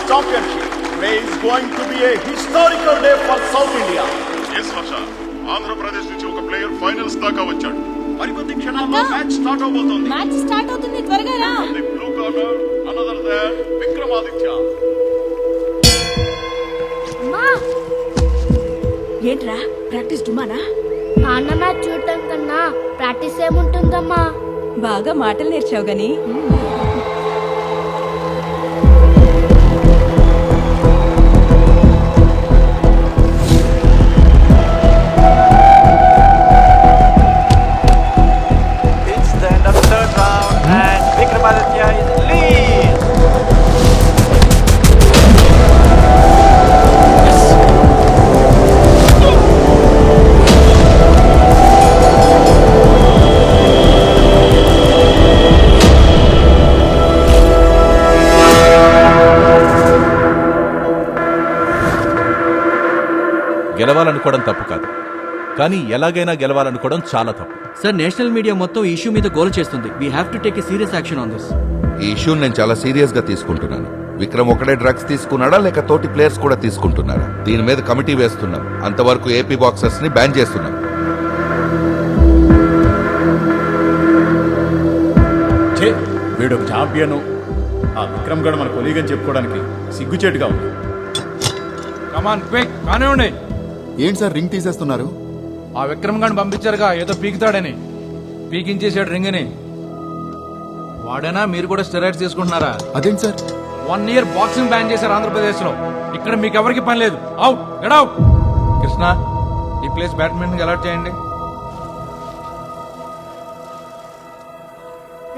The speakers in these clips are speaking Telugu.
championship. Today is going to be a historical day for South India. Yes, Harsha. Andhra Pradesh నుంచి ఒక ప్లేయర్ ఫైనల్స్ దాకా వచ్చాడు. మరికొద్ది క్షణాల్లో మ్యాచ్ స్టార్ట్ అవబోతోంది. మ్యాచ్ స్టార్ట్ అవుతుంది, త్వరగా రా. The blue corner, another than Vikramaditya. అమ్మా, ఏంట్రా ప్రాక్టీస్ డుమానా? నాన్న మ్యాచ్ చూడటం కన్నా ప్రాక్టీస్ ఏముంటుందమ్మా? బాగా మాటలు నేర్చావు గాని. It's the end of the third round and Vikramaditya is in lead. గెలవాలనుకోవడం తప్పు కాదు, కానీ ఎలాగైనా గెలవాలనుకోవడం చాలా తప్పు. సార్, నేషనల్ మీడియా మొత్తం ఈ ఇష్యూ మీద గోల్ చేస్తుంది. We have to take a serious action on this. ఈ ఇష్యూని నేను చాలా సీరియస్ గా తీసుకుంటున్నాను. విక్రమ్ ఒకడే డ్రగ్స్ తీసుకున్నాడా లేక తోటి ప్లేయర్స్ కూడా తీసుకుంటున్నారా? దీని మీద కమిటీ వేస్తున్నాం. అంతవరకు ఏపీ బాక్సర్స్ ని బ్యాన్ చేస్తున్నాం. వీడు ఛాంపియన్. ఆ విక్రమ్ గడ్ మన కొలీగ్ అని చెప్పుకోవడానికి సిగ్గుచేటుగా ఉంది. కమాన్ క్విక్ కానివ్వండి. ఏంటి సార్ రింగ్ తీసేస్తున్నారు? ఆ విక్రమ్ గారిని పంపించారుగా ఏదో పీకుతాడని. పీకించేసాడు రింగ్ ని. వాడేనా? మీరు కూడా స్టెరాయిడ్స్ తీసుకుంటున్నారా? అదేంటి సార్? 1 year బాక్సింగ్ బ్యాన్ చేశారు ఆంధ్రప్రదేశ్ లో. ఇక్కడ మీకు ఎవరికి పని లేదు. Out, get out. కృష్ణ, ఈ ప్లేస్ బ్యాడ్మింటన్ అలర్ట్ చేయండి.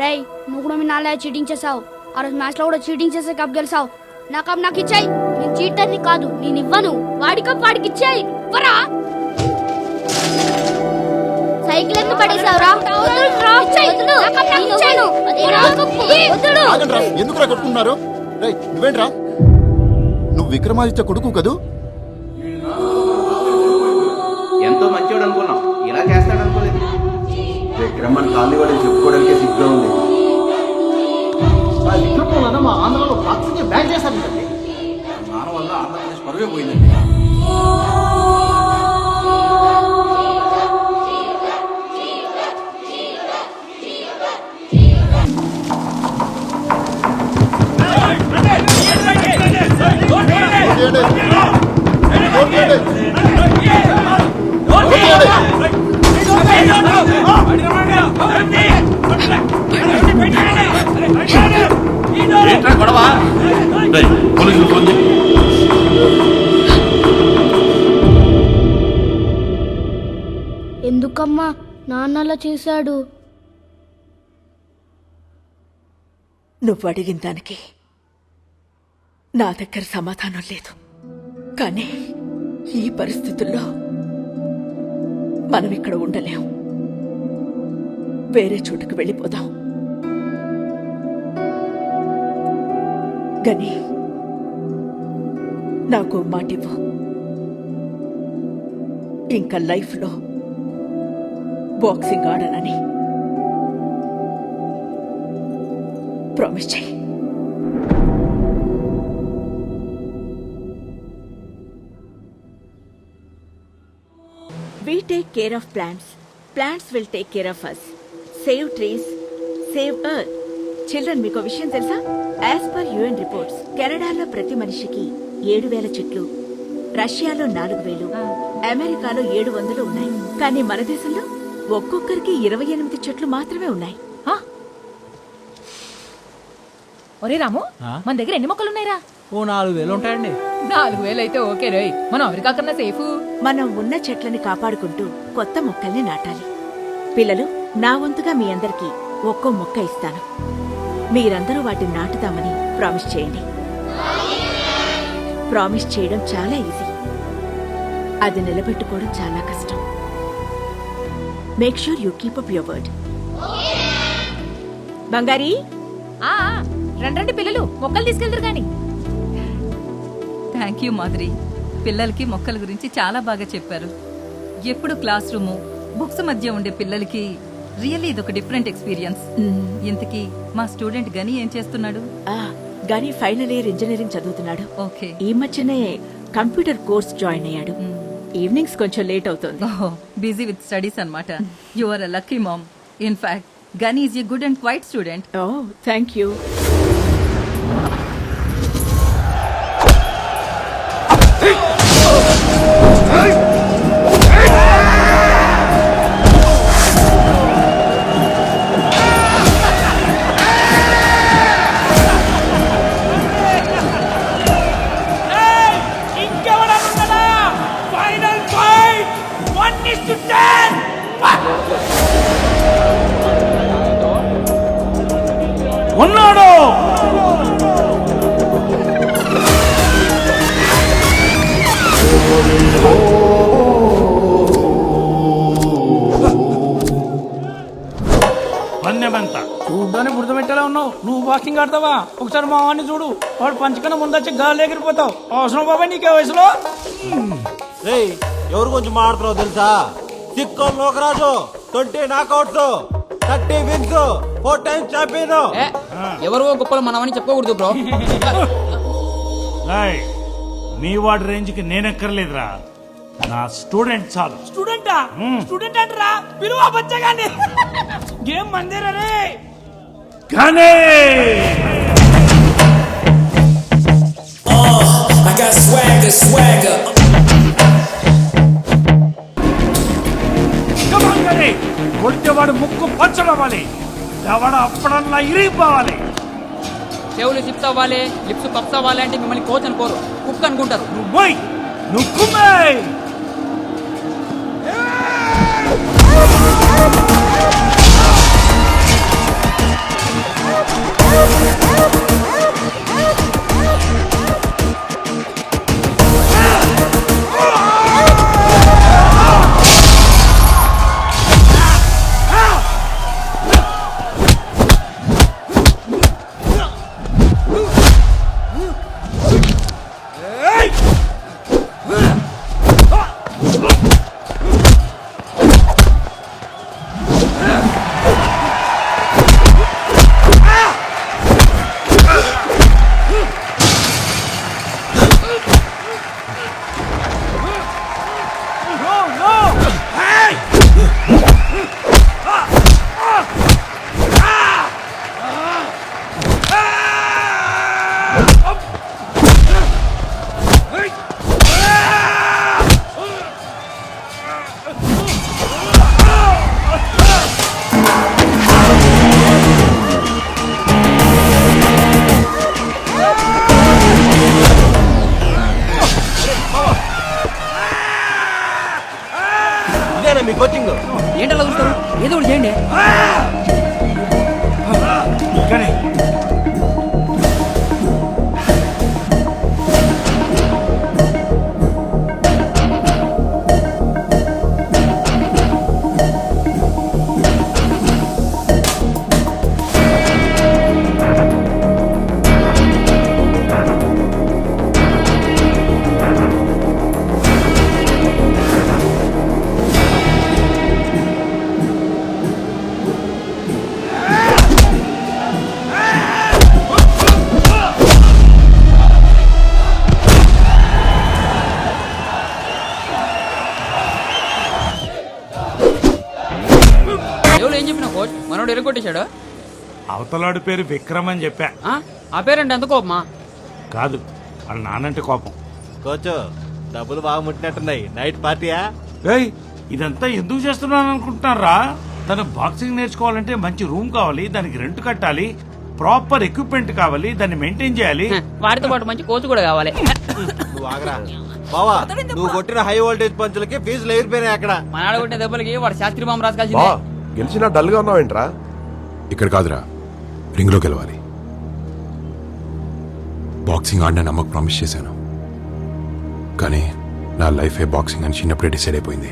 రేయ్, నువ్వు కూడా మీ నాన్న చీటింగ్ చేసావు. ఆ రోజు మ్యాచ్ లో కూడా చీటింగ్ చేసే కప్ గెలిచావు. నా కప్ నాకు ఇచ్చాయి. నేను చీటర్ని కాదు, నేను ఇవ్వను. వాడి కప్ వాడికి ఇచ్చాయి. పరా సైకిల్ ఎందుకు పడేసావురా? ఎందుకురా కొట్టుకున్నారు? నువ్వేంట్రా? నువ్వు విక్రమాదిత్య కొడుకు కదూ? ఎంతో మంచివాడు అనుకున్నాం, ఇలా చేస్తాడు అనుకోలేదు. విక్రమ్ మన కాలనీ వాడు చెప్పుకోవడానికి సిగ్గుగా ఉంది. మా ఆంధ్రలో బాక్సింగ్ బ్యాన్ చేశారండి. నాన్న వల్ల ఆంధ్రప్రదేశ్ పరువే పోయిందండి. ఎందుకమ్మా నాన్నలా చేశాడు? నువ్వు అడిగిన దానికి నా దగ్గర సమాధానం లేదు. కానీ ఈ పరిస్థితుల్లో మనం ఇక్కడ ఉండలేం. వేరే చోటుకు వెళ్ళిపోదాం. గని, నాకు మాటివ్వు. ఇంకా లైఫ్లో బాక్సింగ్ ఆడనని ప్రామిస్ చేయి. We take care of plants. Plants will take care of us. Save trees, save earth. Children, మీకు విషయం తెలుసా? యాజ్ పర్ UN రిపోర్ట్స్, కెనడాలో ప్రతి మనిషికి 7,000 చెట్లు, రష్యాలో 4,000, అమెరికాలో 700 ఉన్నాయి. కానీ మన దేశంలో ఒక్కొక్కరికి 28 చెట్లు మాత్రమే ఉన్నాయి. ఒరే రాము, మన దగ్గర ఎన్ని మొక్కలున్నాయిరా? ఓ 4,000 ఉంటాయండి. 4,000 అయితే ఓకే రేయ్, మనం అమెరికా కన్నా సేఫ్. మనం ఉన్న చెట్లని కాపాడుకుంటూ కొత్త మొక్కల్ని నాటాలి. పిల్లలు, నా వంతుగా మీ అందరికీ ఒక్కో మొక్క ఇస్తాను. మీరందరూ వాటిని నాటుతామని ప్రామిస్ చేయండి. ప్రామిస్ చేయడం చాలా ఈజీ, అది నిలబెట్టుకోవడం చాలా కష్టం. Make sure you keep up your word. బంగారీ, రండి పిల్లలు, మొక్కలు తీసుకెళ్తారు గాని. Thank you Madhuri. పిల్లలకి మొక్కల గురించి చాలా బాగా చెప్పారు. ఎప్పుడు క్లాస్ రూము బుక్స్ మధ్య ఉండే పిల్లలకి రియల్లీ ఇదొక డిఫరెంట్ ఎక్స్పీరియన్స్. ఇంతకీ మా స్టూడెంట్ గని ఏం చేస్తున్నాడు? గానీ ఫైనల్ ఇయర్ ఇంజనీరింగ్ చదువుతున్నాడు. ఓకే. ఈ మధ్యనే కంప్యూటర్ కోర్స్ జాయిన్ అయ్యాడు. ఈవినింగ్స్ కొంచెం లేట్ అవుతుంది. బిజీ విత్ స్టడీస్ అన్నమాట. You are a lucky mom. In fact Gani is a good and quiet student. Oh thank you. ఉన్నాడు. పన్నెమంత చూడ్డానికి బురద పెట్టేలా ఉన్నావు. నువ్వు వాకింగ్ ఆడతావా? ఒకసారి మా వాడిని చూడు, వాడు పంచకన్నా ముందొచ్చి గాలి ఎగిరిపోతావు. అవసరం బాబాయ్ నీకే వయసులో. ఎవరు కొంచెం మాడుతున్నావు తెలుసా? సిక్కం Lokaraju 20 knockouts, 30 wins, 4 times champion. ఎవరో గొప్పలు మనమని చెప్పుకోకూడదు బ్రో. మీ వాడి రేంజ్ కి నేనెక్కర్లేదురా, నా స్టూడెంట్ చాలు. స్టూడెంటా? స్టూడెంట్ అంటారా? పిలువా బచ్చగాని. గేమ్ మందిరనే కానీ కొట్టేవాడు ముక్కు పచ్చడవ్వాలి, దవడ అప్పుడల్లా ఇరిగిపోవాలి. చెవులు సిప్స్ అవ్వాలి, లిప్స్ పప్స్ అవ్వాలి అంటే మిమ్మల్ని కోచ్ అనుకోరు, కుక్ అనుకుంటారు. నువ్వు మీ కోచింగ్ ఏంటలా చూస్తారు? ఏదో ఒకటి చేయండి. కానీ ఏం చెప్పిన కోచ్? మనోడు ఎరగొట్టేశాడు. అవతలాడు పేరు విక్రమ్ అని చెప్పా. ఆ పేరంటే ఎంత కోపమా? కాదు, వాళ్ళ నానంటే కోపం. కోచ్ డబ్బులు బాగా ముట్టినట్టున్నాయి. నైట్ పార్టీయా? ఇదంతా ఎందుకు చేస్తున్నాను అనుకుంటున్నారా? తను బాక్సింగ్ నేర్చుకోవాలంటే మంచి రూమ్ కావాలి, దానికి రెంట్ కట్టాలి, ప్రాపర్ ఎక్విప్మెంట్ కావాలి, దాన్ని మెయింటైన్ చేయాలి. వాటితో పాటు మంచి కోచ్ కూడా కావాలి. నువ్వు ఆగరా బావా, నువ్వు కొట్టిన హై వోల్టేజ్ పంచులకి ఫీజులు ఎగిరిపోయినాయి. అక్కడ మనాడు కొట్టిన దెబ్బలకి వాడు శాస్త్రి బాంబు రాసుకాల్సిందే. గెలిచినా డల్ గా ఉన్నావేంట్రా? ఇక్కడ కాదురా, రింగ్ లో గెలవాలి. బాక్సింగ్ ఆడిన నమ్మకు ప్రామిస్ చేశాను, కానీ నా లైఫే బాక్సింగ్ అని చిన్నప్పుడే డిసైడ్ అయిపోయింది.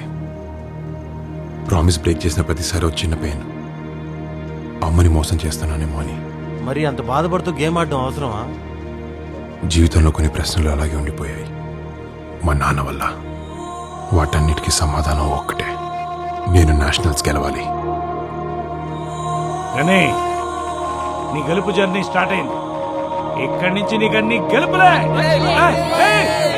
ప్రామిస్ బ్రేక్ చేసిన ప్రతిసారి ఒక చిన్న పెయిన్, అమ్మని మోసం చేస్తానేమో అని. మరి అంత బాధపడుతూ గేమ్ ఆడడం అవసరమా? జీవితంలో కొన్ని ప్రశ్నలు అలాగే ఉండిపోయాయి మా నాన్న వల్ల. వాటన్నిటికీ సమాధానం ఒక్కటే, నేను నేషనల్స్ గెలవాలి. కానీ నీ గెలుపు జర్నీ స్టార్ట్ అయింది. ఇక్కడి నుంచి నీకు అన్ని గెలుపులే. ఏయ్, ఏయ్.